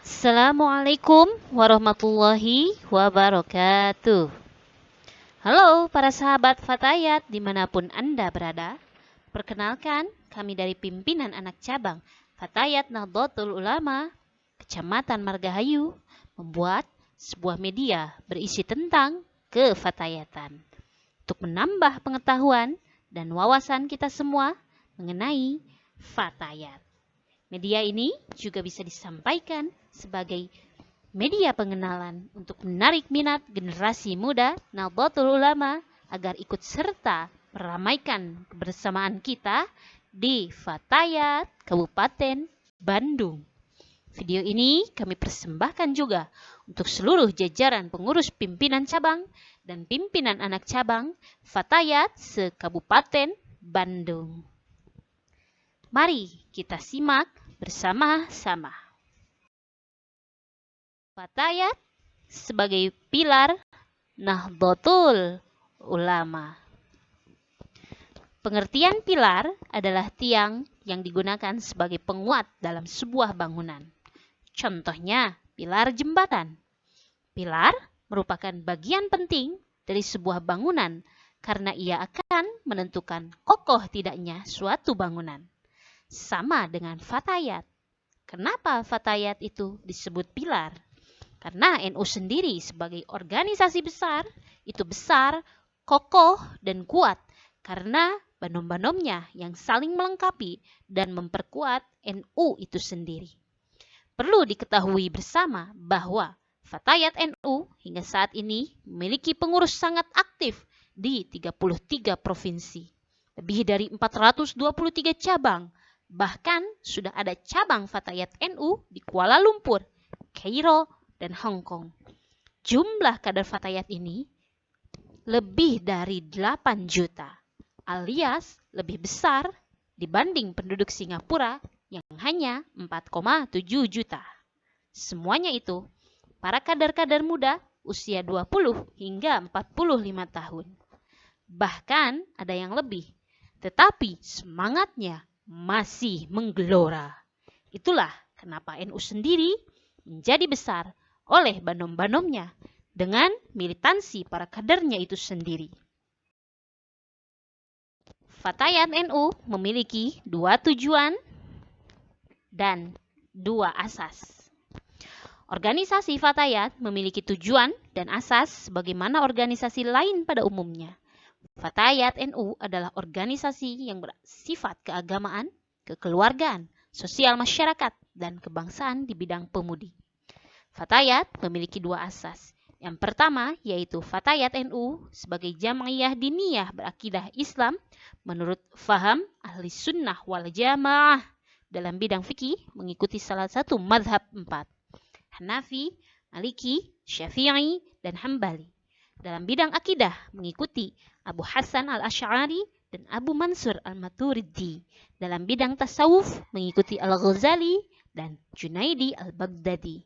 Assalamualaikum warahmatullahi wabarakatuh. Halo para sahabat Fatayat dimanapun Anda berada. Perkenalkan, kami dari pimpinan anak cabang Fatayat Nahdlatul Ulama, Kecamatan Margahayu, membuat sebuah media berisi tentang kefatayatan untuk menambah pengetahuan dan wawasan kita semua mengenai Fatayat. Media ini juga bisa disampaikan sebagai media pengenalan untuk menarik minat generasi muda Nahdlatul Ulama agar ikut serta meramaikan kebersamaan kita di Fatayat Kabupaten Bandung. Video ini kami persembahkan juga untuk seluruh jajaran pengurus pimpinan cabang dan pimpinan anak cabang Fatayat se-Kabupaten Bandung. Mari kita simak bersama-sama. Fatayat sebagai pilar Nahdlatul Ulama. Pengertian pilar adalah tiang yang digunakan sebagai penguat dalam sebuah bangunan. Contohnya, pilar jembatan. Pilar merupakan bagian penting dari sebuah bangunan karena ia akan menentukan kokoh tidaknya suatu bangunan. Sama dengan Fatayat. Kenapa Fatayat itu disebut pilar? Karena NU sendiri sebagai organisasi besar, itu besar, kokoh, dan kuat karena banom-banomnya yang saling melengkapi dan memperkuat NU itu sendiri. Perlu diketahui bersama bahwa Fatayat NU hingga saat ini memiliki pengurus sangat aktif di 33 provinsi. Lebih dari 423 cabang. Bahkan sudah ada cabang Fatayat NU di Kuala Lumpur, Kairo, dan Hong Kong. Jumlah kader Fatayat ini lebih dari 8 juta, alias lebih besar dibanding penduduk Singapura yang hanya 4,7 juta. Semuanya itu para kader-kader muda usia 20 hingga 45 tahun. Bahkan ada yang lebih, tetapi semangatnya masih menggelora. Itulah kenapa NU sendiri menjadi besar oleh banom-banomnya dengan militansi para kadernya itu sendiri. Fatayat NU memiliki 2 tujuan dan 2 asas. Organisasi Fatayat memiliki tujuan dan asas sebagaimana organisasi lain pada umumnya. Fatayat NU adalah organisasi yang bersifat keagamaan, kekeluargaan, sosial masyarakat, dan kebangsaan di bidang pemudi. Fatayat memiliki 2 asas. Yang pertama yaitu Fatayat NU sebagai jamaiyah diniyah berakidah Islam menurut faham ahli sunnah wal jamaah dalam bidang fikih mengikuti salah satu madhab 4. Hanafi, Maliki, Syafi'i, dan Hambali. Dalam bidang akidah mengikuti Abu Hasan al-Asy'ari dan Abu Mansur al-Maturidi. Dalam bidang tasawuf mengikuti Al-Ghazali dan Junaidi al-Baghdadi.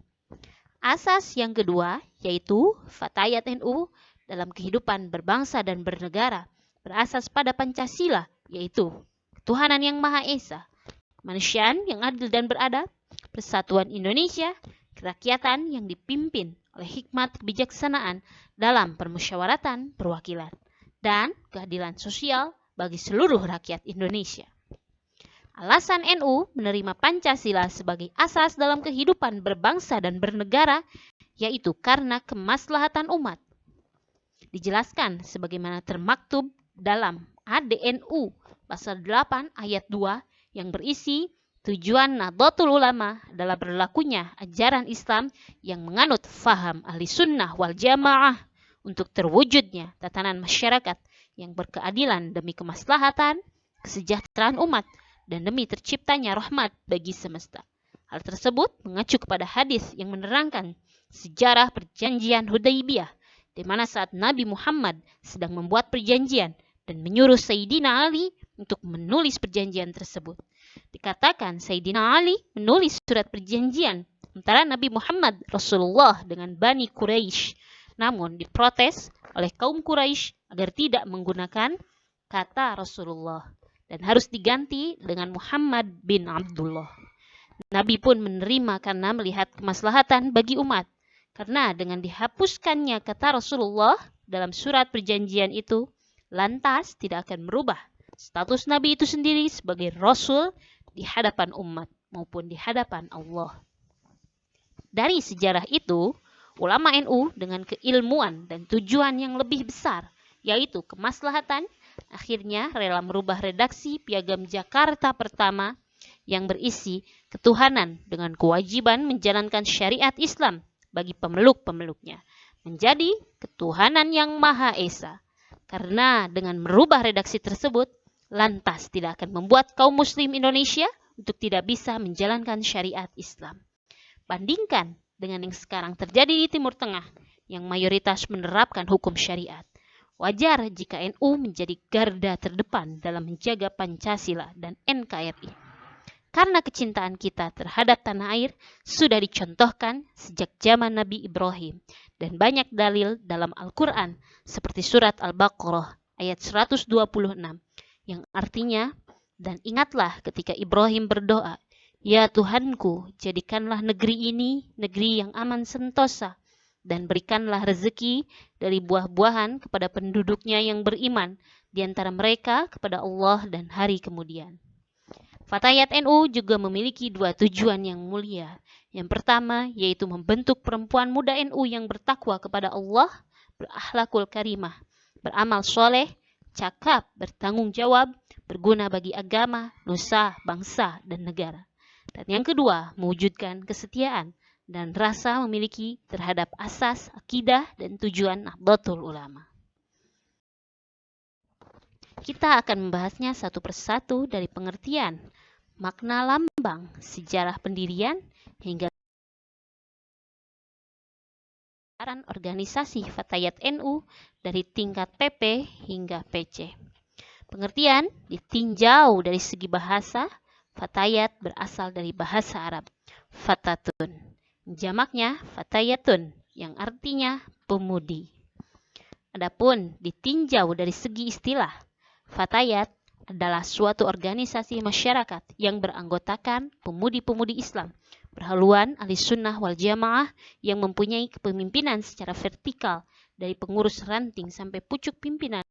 Asas yang kedua yaitu Fatayat NU dalam kehidupan berbangsa dan bernegara berasas pada Pancasila yaitu ketuhanan yang Maha Esa, kemanusiaan yang adil dan beradab, persatuan Indonesia, kerakyatan yang dipimpin oleh hikmat kebijaksanaan dalam permusyawaratan perwakilan, dan keadilan sosial bagi seluruh rakyat Indonesia. Alasan NU menerima Pancasila sebagai asas dalam kehidupan berbangsa dan bernegara yaitu karena kemaslahatan umat. Dijelaskan sebagaimana termaktub dalam ADNU pasal 8 ayat 2 yang berisi tujuan Nahdlatul Ulama adalah berlakunya ajaran Islam yang menganut faham ahli sunnah wal jamaah untuk terwujudnya tatanan masyarakat yang berkeadilan demi kemaslahatan, kesejahteraan umat, dan demi terciptanya rahmat bagi semesta. Hal tersebut mengacu kepada hadis yang menerangkan sejarah perjanjian Hudaybiyah, di mana saat Nabi Muhammad sedang membuat perjanjian dan menyuruh Sayyidina Ali untuk menulis perjanjian tersebut. Dikatakan Sayyidina Ali menulis surat perjanjian antara Nabi Muhammad Rasulullah dengan Bani Quraisy, namun diprotes oleh kaum Quraisy agar tidak menggunakan kata Rasulullah dan harus diganti dengan Muhammad bin Abdullah. Nabi pun menerima karena melihat kemaslahatan bagi umat. Karena dengan dihapuskannya kata Rasulullah dalam surat perjanjian itu, lantas tidak akan merubah status Nabi itu sendiri sebagai Rasul di hadapan umat maupun di hadapan Allah. Dari sejarah itu, ulama NU dengan keilmuan dan tujuan yang lebih besar, yaitu kemaslahatan, akhirnya rela merubah redaksi Piagam Jakarta pertama yang berisi ketuhanan dengan kewajiban menjalankan syariat Islam bagi pemeluk-pemeluknya menjadi ketuhanan yang Maha Esa. Karena dengan merubah redaksi tersebut, lantas tidak akan membuat kaum muslim Indonesia untuk tidak bisa menjalankan syariat Islam. Bandingkan dengan yang sekarang terjadi di Timur Tengah yang mayoritas menerapkan hukum syariat. Wajar jika NU menjadi garda terdepan dalam menjaga Pancasila dan NKRI. Karena kecintaan kita terhadap tanah air sudah dicontohkan sejak zaman Nabi Ibrahim dan banyak dalil dalam Al-Quran seperti surat Al-Baqarah ayat 126 yang artinya, dan ingatlah ketika Ibrahim berdoa, ya Tuhanku, jadikanlah negeri ini negeri yang aman sentosa dan berikanlah rezeki dari buah-buahan kepada penduduknya yang beriman di antara mereka kepada Allah dan hari kemudian. Fatayat NU juga memiliki dua tujuan yang mulia. Yang pertama yaitu membentuk perempuan muda NU yang bertakwa kepada Allah, berakhlakul karimah, beramal soleh, cakap, bertanggung jawab, berguna bagi agama, nusa, bangsa, dan negara. Dan yang kedua, mewujudkan kesetiaan dan rasa memiliki terhadap asas, akidah, dan tujuan Nahdlatul Ulama. Kita akan membahasnya satu persatu dari pengertian, makna lambang, sejarah pendirian, hingga organisasi Fatayat NU dari tingkat PP hingga PC. Pengertian ditinjau dari segi bahasa, Fatayat berasal dari bahasa Arab, fatatun. Jamaknya fatayatun, yang artinya pemudi. Adapun ditinjau dari segi istilah, Fatayat adalah suatu organisasi masyarakat yang beranggotakan pemudi-pemudi Islam, berhaluan ahli sunnah wal jamaah yang mempunyai kepemimpinan secara vertikal dari pengurus ranting sampai pucuk pimpinan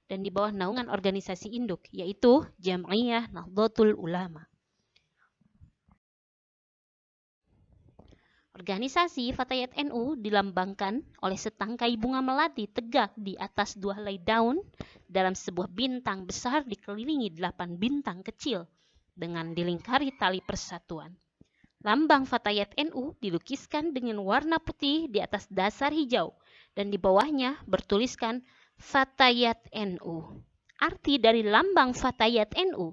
dan di bawah naungan organisasi induk, yaitu Jam'iyah Nahdlatul Ulama. Organisasi Fatayat NU dilambangkan oleh setangkai bunga melati tegak di atas dua helai daun dalam sebuah bintang besar dikelilingi 8 bintang kecil dengan dilingkari tali persatuan. Lambang Fatayat NU dilukiskan dengan warna putih di atas dasar hijau dan di bawahnya bertuliskan Fatayat NU. Arti dari lambang Fatayat NU.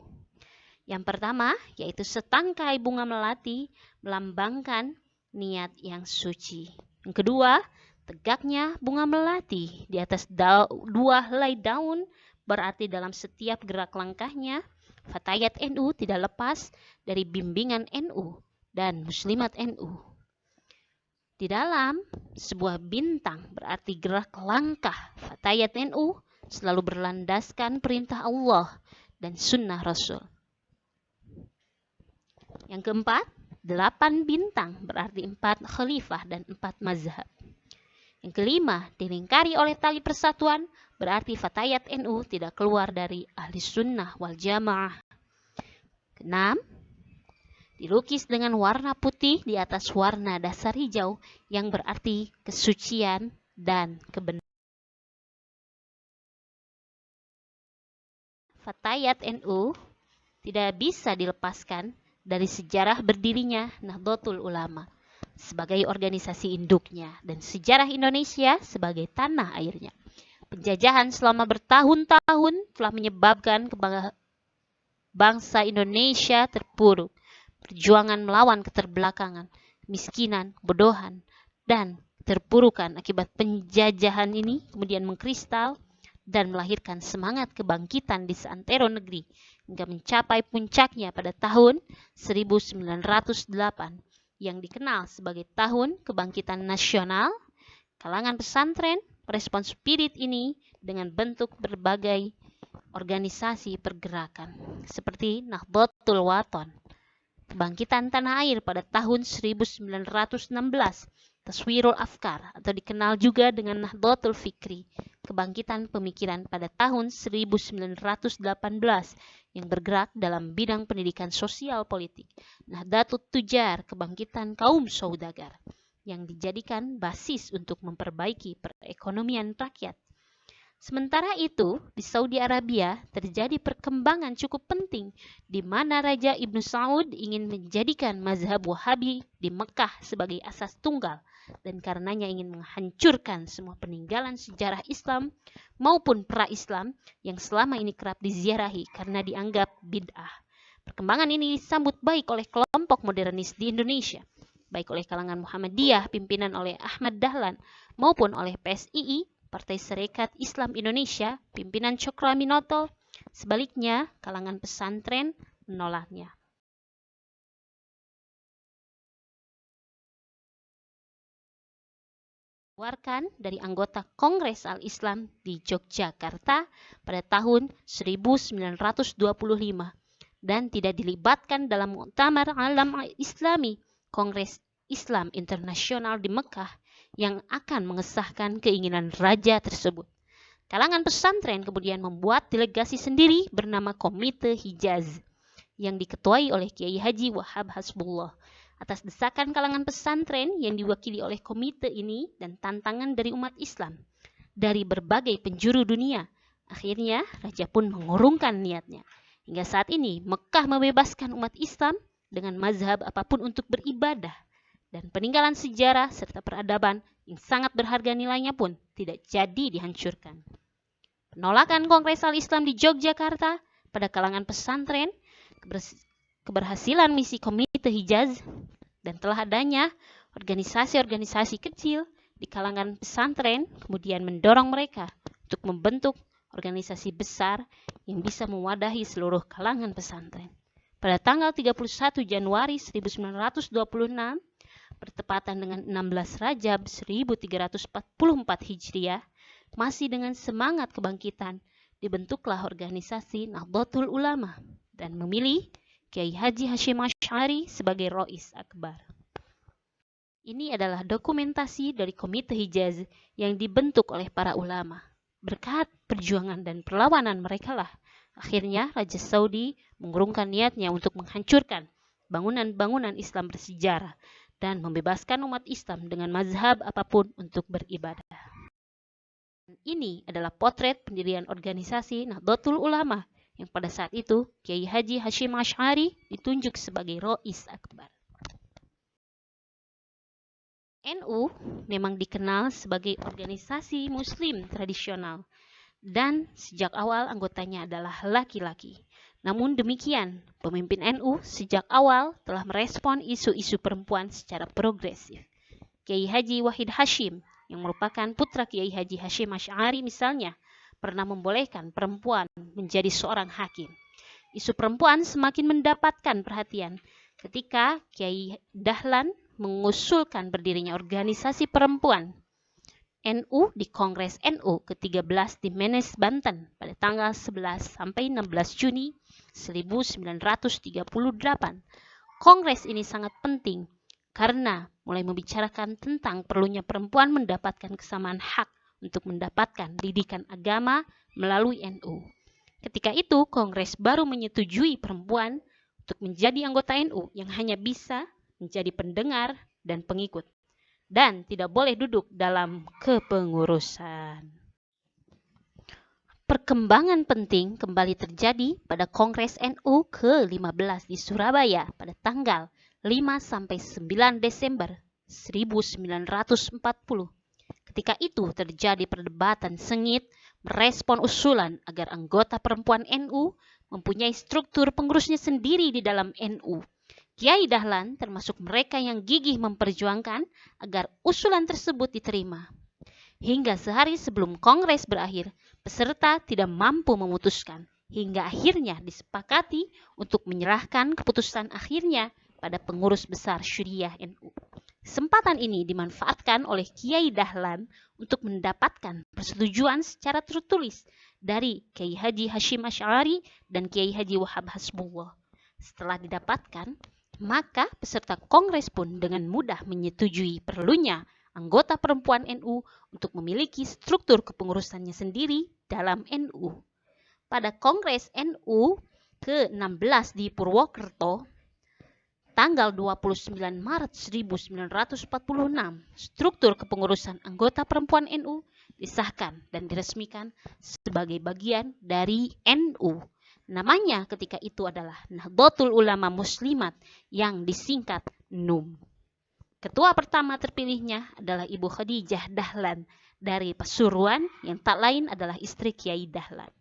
Yang pertama yaitu setangkai bunga melati melambangkan niat yang suci. Yang kedua, tegaknya bunga melati di atas dua helai daun berarti dalam setiap gerak langkahnya, Fatayat NU tidak lepas dari bimbingan NU dan Muslimat NU. Di dalam sebuah bintang berarti gerak langkah Fatayat NU selalu berlandaskan perintah Allah dan sunnah Rasul. Yang keempat, 8 bintang berarti 4 khalifah dan 4 mazhab. Yang kelima, dilingkari oleh tali persatuan berarti Fatayat NU tidak keluar dari ahli sunnah wal jamaah. Keenam, dilukis dengan warna putih di atas warna dasar hijau yang berarti kesucian dan kebenaran. Fatayat NU tidak bisa dilepaskan dari sejarah berdirinya Nahdlatul Ulama sebagai organisasi induknya dan sejarah Indonesia sebagai tanah airnya. Penjajahan selama bertahun-tahun telah menyebabkan bangsa Indonesia terpuruk. Perjuangan melawan keterbelakangan, kemiskinan, kebodohan, dan keterpurukan akibat penjajahan ini kemudian mengkristal dan melahirkan semangat kebangkitan di seantero negeri hingga mencapai puncaknya pada tahun 1908 yang dikenal sebagai tahun kebangkitan nasional. Kalangan pesantren merespon spirit ini dengan bentuk berbagai organisasi pergerakan seperti Nahdlatul Wathon kebangkitan tanah air pada tahun 1916, Taswirul Afkar atau dikenal juga dengan Nahdlatul Fikri, kebangkitan pemikiran pada tahun 1918 yang bergerak dalam bidang pendidikan sosial politik, Nahdlatul Tujar, kebangkitan kaum saudagar, yang dijadikan basis untuk memperbaiki perekonomian rakyat. Sementara itu, di Saudi Arabia terjadi perkembangan cukup penting di mana Raja Ibnu Saud ingin menjadikan mazhab Wahabi di Mekah sebagai asas tunggal dan karenanya ingin menghancurkan semua peninggalan sejarah Islam maupun pra-Islam yang selama ini kerap diziarahi karena dianggap bid'ah. Perkembangan ini disambut baik oleh kelompok modernis di Indonesia, baik oleh kalangan Muhammadiyah pimpinan oleh Ahmad Dahlan maupun oleh PSII, Partai Serikat Islam Indonesia, pimpinan Cokroaminoto. Sebaliknya, kalangan pesantren menolaknya. Dikeluarkan dari anggota Kongres Al-Islam di Yogyakarta pada tahun 1925 dan tidak dilibatkan dalam Muktamar Alam Islami, Kongres Islam Internasional di Mekah yang akan mengesahkan keinginan raja tersebut. Kalangan pesantren kemudian membuat delegasi sendiri bernama Komite Hijaz yang diketuai oleh Kiai Haji Wahab Hasbullah. Atas desakan kalangan pesantren yang diwakili oleh komite ini dan tantangan dari umat Islam dari berbagai penjuru dunia, akhirnya raja pun mengurungkan niatnya. Hingga saat ini Mekah membebaskan umat Islam dengan mazhab apapun untuk beribadah. Dan peninggalan sejarah serta peradaban yang sangat berharga nilainya pun tidak jadi dihancurkan. Penolakan Kongres Al-Islam di Yogyakarta pada kalangan pesantren, keberhasilan misi Komite Hijaz, dan telah adanya organisasi-organisasi kecil di kalangan pesantren kemudian mendorong mereka untuk membentuk organisasi besar yang bisa mewadahi seluruh kalangan pesantren. Pada tanggal 31 Januari 1926, bertepatan dengan 16 Rajab 1344 Hijriah, masih dengan semangat kebangkitan, dibentuklah organisasi Nahdlatul Ulama dan memilih Kiai Haji Hashim Asy'ari sebagai Rois Akbar. Ini adalah dokumentasi dari Komite Hijaz yang dibentuk oleh para ulama. Berkat perjuangan dan perlawanan mereka lah, akhirnya Raja Saudi mengurungkan niatnya untuk menghancurkan bangunan-bangunan Islam bersejarah dan membebaskan umat Islam dengan mazhab apapun untuk beribadah. Ini adalah potret pendirian organisasi Nahdlatul Ulama yang pada saat itu Kiai Haji Hashim Asy'ari ditunjuk sebagai Rois Akbar. NU memang dikenal sebagai organisasi muslim tradisional dan sejak awal anggotanya adalah laki-laki. Namun demikian, pemimpin NU sejak awal telah merespon isu-isu perempuan secara progresif. Kiai Haji Wahid Hashim yang merupakan putra Kiai Haji Hashim Asy'ari misalnya pernah membolehkan perempuan menjadi seorang hakim. Isu perempuan semakin mendapatkan perhatian ketika Kiai Dahlan mengusulkan berdirinya organisasi perempuan NU di Kongres NU ke-13 di Menes, Banten pada tanggal 11 sampai 16 Juni 1938. Kongres ini sangat penting karena mulai membicarakan tentang perlunya perempuan mendapatkan kesamaan hak untuk mendapatkan didikan agama melalui NU. Ketika itu, Kongres baru menyetujui perempuan untuk menjadi anggota NU yang hanya bisa menjadi pendengar dan pengikut, dan tidak boleh duduk dalam kepengurusan. Perkembangan penting kembali terjadi pada Kongres NU ke-15 di Surabaya pada tanggal 5-9 Desember 1940. Ketika itu terjadi perdebatan sengit merespon usulan agar anggota perempuan NU mempunyai struktur pengurusnya sendiri di dalam NU. Kiai Dahlan termasuk mereka yang gigih memperjuangkan agar usulan tersebut diterima. Hingga sehari sebelum kongres berakhir, peserta tidak mampu memutuskan, hingga akhirnya disepakati untuk menyerahkan keputusan akhirnya pada pengurus besar Syuriah NU. Kesempatan ini dimanfaatkan oleh Kiai Dahlan untuk mendapatkan persetujuan secara tertulis dari Kiai Haji Hashim Asy'ari dan Kiai Haji Wahab Hasbullah. Setelah didapatkan, Maka peserta kongres pun dengan mudah menyetujui perlunya anggota perempuan NU untuk memiliki struktur kepengurusannya sendiri dalam NU. Pada Kongres NU ke-16 di Purwokerto, tanggal 29 Maret 1946, struktur kepengurusan anggota perempuan NU disahkan dan diresmikan sebagai bagian dari NU. Namanya ketika itu adalah Nahdlatul Ulama Muslimat yang disingkat NUM. Ketua pertama terpilihnya adalah Ibu Khadijah Dahlan dari Pasuruan, yang tak lain adalah istri Kiai Dahlan.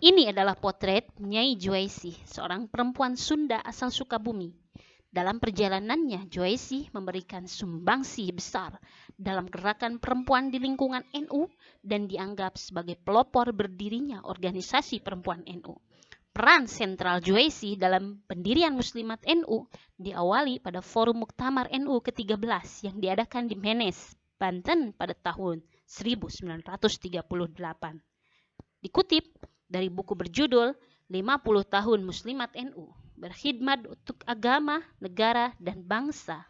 Ini adalah potret Nyai Juwaisi, seorang perempuan Sunda asal Sukabumi. Dalam perjalanannya, Juwaisi memberikan sumbangsi besar dalam gerakan perempuan di lingkungan NU dan dianggap sebagai pelopor berdirinya organisasi perempuan NU. Peran sentral Juwaisi dalam pendirian Muslimat NU diawali pada Forum Muktamar NU ke-13 yang diadakan di Menes, Banten pada tahun 1938. Dikutip dari buku berjudul 50 tahun Muslimat NU, berkhidmat untuk agama, negara, dan bangsa,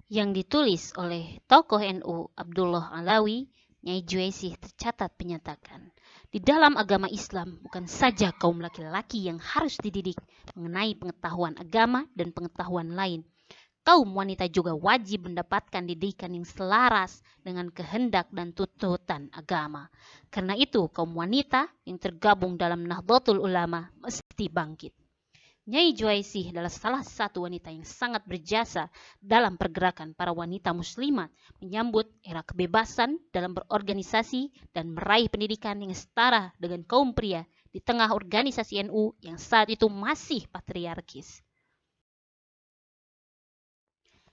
yang ditulis oleh tokoh NU Abdullah Alawi, Nyai Juwaisi tercatat menyatakan, di dalam agama Islam bukan saja kaum laki-laki yang harus dididik mengenai pengetahuan agama dan pengetahuan lain, kaum wanita juga wajib mendapatkan didikan yang selaras dengan kehendak dan tuntutan agama. Karena itu, kaum wanita yang tergabung dalam Nahdlatul Ulama mesti bangkit. Nyai Juwaisi adalah salah satu wanita yang sangat berjasa dalam pergerakan para wanita muslimat menyambut era kebebasan dalam berorganisasi dan meraih pendidikan yang setara dengan kaum pria di tengah organisasi NU yang saat itu masih patriarkis.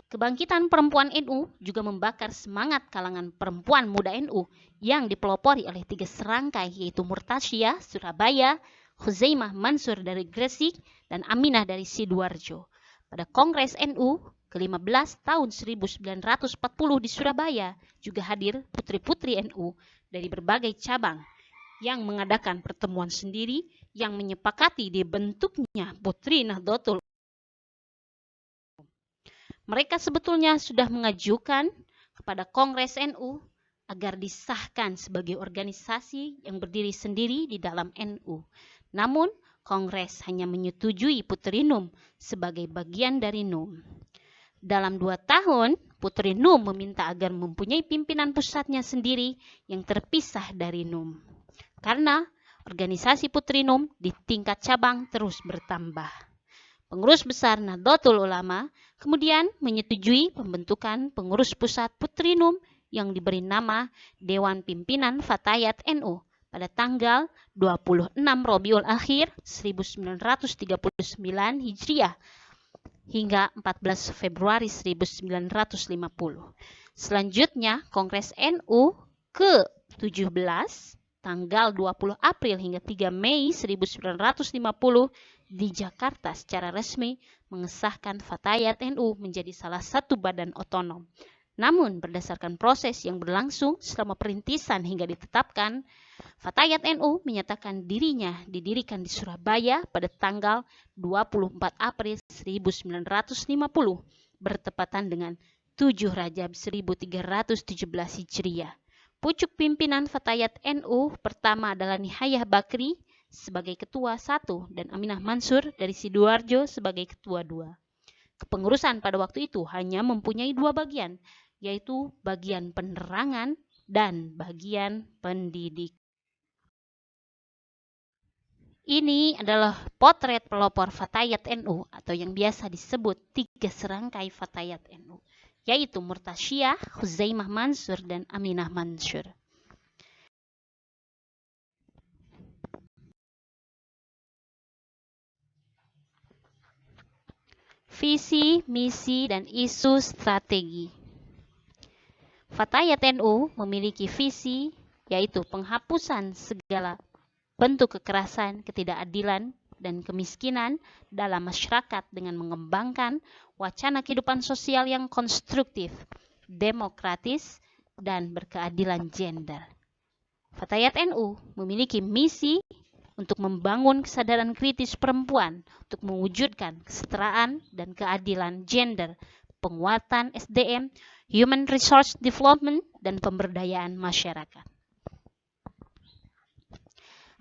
Kebangkitan perempuan NU juga membakar semangat kalangan perempuan muda NU yang dipelopori oleh 3 serangkai, yaitu Murtasyah Surabaya, Huzaimah Mansur dari Gresik, dan Aminah dari Sidoarjo. Pada Kongres NU ke-15 tahun 1940 di Surabaya juga hadir putri-putri NU dari berbagai cabang yang mengadakan pertemuan sendiri yang menyepakati dibentuknya Putri Nahdlatul. Mereka sebetulnya sudah mengajukan kepada Kongres NU agar disahkan sebagai organisasi yang berdiri sendiri di dalam NU. Namun, Kongres hanya menyetujui Putri NUM sebagai bagian dari NUM. Dalam 2 tahun, Putri NUM meminta agar mempunyai pimpinan pusatnya sendiri yang terpisah dari NUM. Karena organisasi Putri NUM di tingkat cabang terus bertambah. Pengurus besar Nahdlatul Ulama kemudian menyetujui pembentukan pengurus pusat Putri NUM yang diberi nama Dewan Pimpinan Fatayat NU pada tanggal 26 Rabiul Akhir 1939 Hijriah hingga 14 Februari 1950. Selanjutnya, Kongres NU ke-17 tanggal 20 April hingga 3 Mei 1950 di Jakarta secara resmi mengesahkan Fatayat NU menjadi salah satu badan otonom. Namun berdasarkan proses yang berlangsung selama perintisan hingga ditetapkan, Fatayat NU menyatakan dirinya didirikan di Surabaya pada tanggal 24 April 1950 bertepatan dengan 7 Rajab 1317 Hijriah. Pucuk pimpinan Fatayat NU pertama adalah Nihayah Bakri sebagai ketua 1 dan Aminah Mansur dari Sidoarjo sebagai ketua 2. Kepengurusan pada waktu itu hanya mempunyai 2 bagian, yaitu bagian penerangan dan bagian pendidik. Ini adalah potret pelopor Fatayat NU atau yang biasa disebut 3 serangkai Fatayat NU, yaitu Murtasyah, Huzaimah Mansur, dan Aminah Mansur. Visi, misi, dan isu strategi. Fatayat NU memiliki visi, yaitu penghapusan segala bentuk kekerasan, ketidakadilan, dan kemiskinan dalam masyarakat dengan mengembangkan wacana kehidupan sosial yang konstruktif, demokratis, dan berkeadilan gender. Fatayat NU memiliki misi untuk membangun kesadaran kritis perempuan, untuk mewujudkan kesetaraan dan keadilan gender, penguatan SDM, Human Resource Development, dan pemberdayaan masyarakat.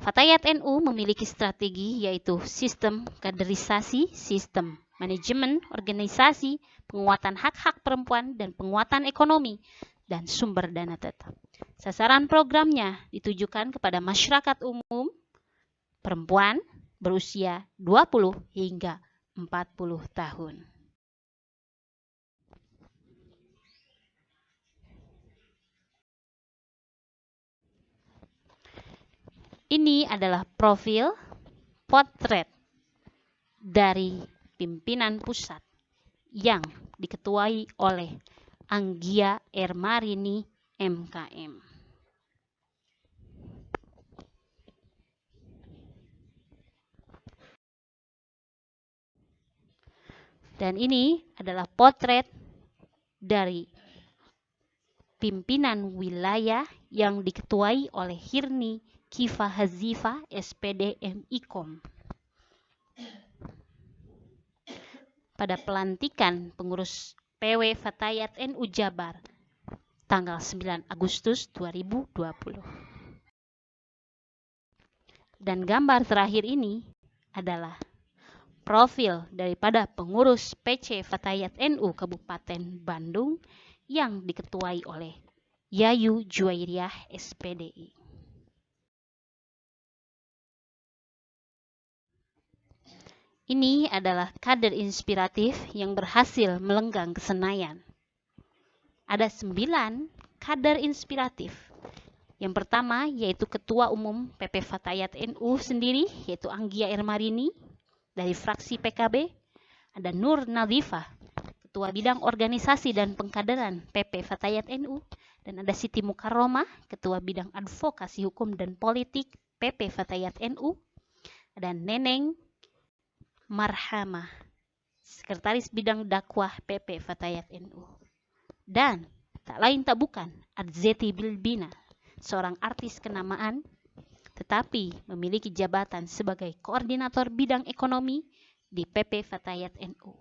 Fatayat NU memiliki strategi yaitu sistem kaderisasi, sistem manajemen organisasi, penguatan hak-hak perempuan, dan penguatan ekonomi dan sumber dana tetap. Sasaran programnya ditujukan kepada masyarakat umum perempuan berusia 20 hingga 40 tahun. Ini adalah profil potret dari pimpinan pusat yang diketuai oleh Anggia Ermarini MKM. Dan ini adalah potret dari pimpinan wilayah yang diketuai oleh Hirni Kifa Hazifa SPD MIKOM. Pada pelantikan pengurus PW Fatayat NU Jabar tanggal 9 Agustus 2020. Dan gambar terakhir ini adalah profil daripada pengurus PC Fatayat NU Kabupaten Bandung yang diketuai oleh Yayu Juwairiah SPDI. Ini adalah kader inspiratif yang berhasil melenggang ke Senayan. Ada 9 kader inspiratif. Yang pertama yaitu Ketua Umum PP Fatayat NU sendiri, yaitu Anggia Ermarini dari fraksi PKB. Ada Nur Nadifah, Ketua Bidang Organisasi dan Pengkaderan PP Fatayat NU. Dan ada Siti Mukarromah, Ketua Bidang Advokasi Hukum dan Politik PP Fatayat NU. Ada Neneng Marhamah, Sekretaris Bidang Dakwah PP Fatayat NU. Dan tak lain tak bukan Adzeti Bilbina, seorang artis kenamaan tetapi memiliki jabatan sebagai koordinator bidang ekonomi di PP Fatayat NU.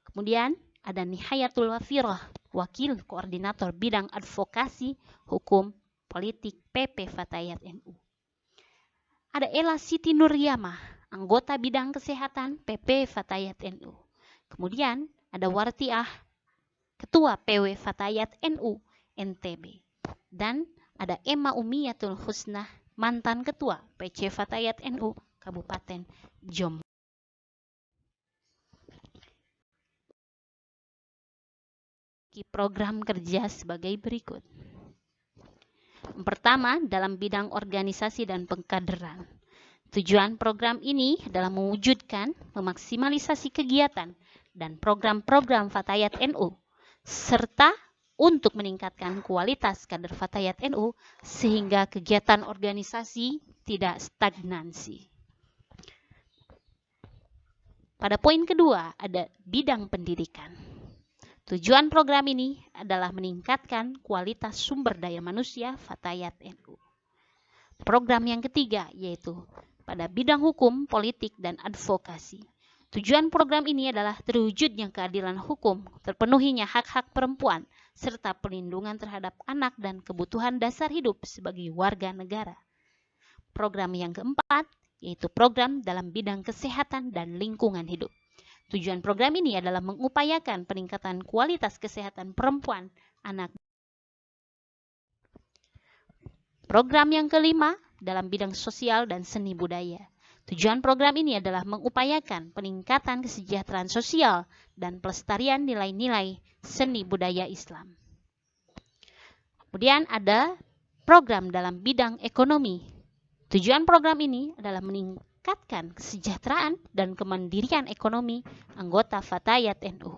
Kemudian ada Nihayatul Wafirah, wakil koordinator bidang advokasi hukum politik PP Fatayat NU. Ada Ella Siti Nuryamah, anggota bidang kesehatan PP Fatayat NU. Kemudian ada Wartiah, Ketua PW Fatayat NU NTB. Dan ada Emma Umiyatul Husnah, mantan Ketua PC Fatayat NU Kabupaten Jombang. Program kerja sebagai berikut. Yang pertama, dalam bidang organisasi dan pengkaderan. Tujuan program ini adalah mewujudkan, memaksimalisasi kegiatan dan program-program Fatayat NU, serta untuk meningkatkan kualitas kader Fatayat NU sehingga kegiatan organisasi tidak stagnansi. Pada poin kedua ada bidang pendidikan. Tujuan program ini adalah meningkatkan kualitas sumber daya manusia Fatayat NU. Program yang ketiga yaitu pada bidang hukum, politik, dan advokasi. Tujuan program ini adalah terwujudnya keadilan hukum, terpenuhinya hak-hak perempuan, serta perlindungan terhadap anak dan kebutuhan dasar hidup sebagai warga negara. Program yang keempat yaitu program dalam bidang kesehatan dan lingkungan hidup. Tujuan program ini adalah mengupayakan peningkatan kualitas kesehatan perempuan, anak. Program yang kelima dalam bidang sosial dan seni budaya. Tujuan program ini adalah mengupayakan peningkatan kesejahteraan sosial dan pelestarian nilai-nilai seni budaya Islam. Kemudian ada program dalam bidang ekonomi. Tujuan program ini adalah meningkatkan kesejahteraan dan kemandirian ekonomi anggota Fatayat NU.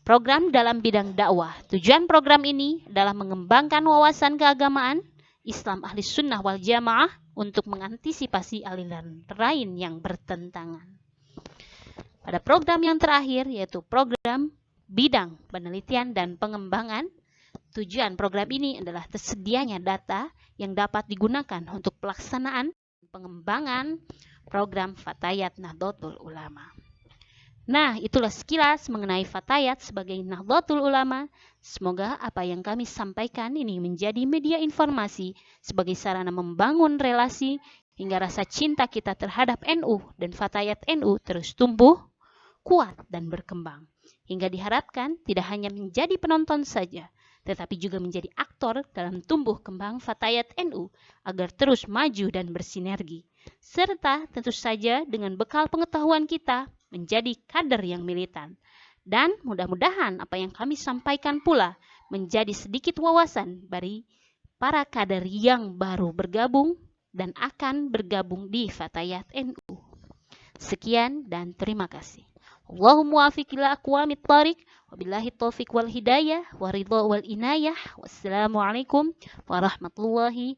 Program dalam bidang dakwah. Tujuan program ini adalah mengembangkan wawasan keagamaan Islam Ahli Sunnah wal Jamaah untuk mengantisipasi aliran lain yang bertentangan. Pada program yang terakhir yaitu program bidang penelitian dan pengembangan. Tujuan program ini adalah tersedianya data yang dapat digunakan untuk pelaksanaan pengembangan program Fatayat Nahdlatul Ulama. Nah, itulah sekilas mengenai Fatayat sebagai Nahdlatul Ulama. Semoga apa yang kami sampaikan ini menjadi media informasi sebagai sarana membangun relasi hingga rasa cinta kita terhadap NU dan Fatayat NU terus tumbuh, kuat, dan berkembang. Hingga diharapkan tidak hanya menjadi penonton saja, tetapi juga menjadi aktor dalam tumbuh kembang Fatayat NU agar terus maju dan bersinergi. Serta tentu saja dengan bekal pengetahuan kita menjadi kader yang militan. Dan mudah-mudahan apa yang kami sampaikan pula menjadi sedikit wawasan bagi para kader yang baru bergabung dan akan bergabung di Fatayat NU. Sekian dan terima kasih. Allahumma muwafiq ila aqwamit thariq, wabillahi taufiq wal hidayah, wa ridha wal inayah. Wassalamualaikum warahmatullahi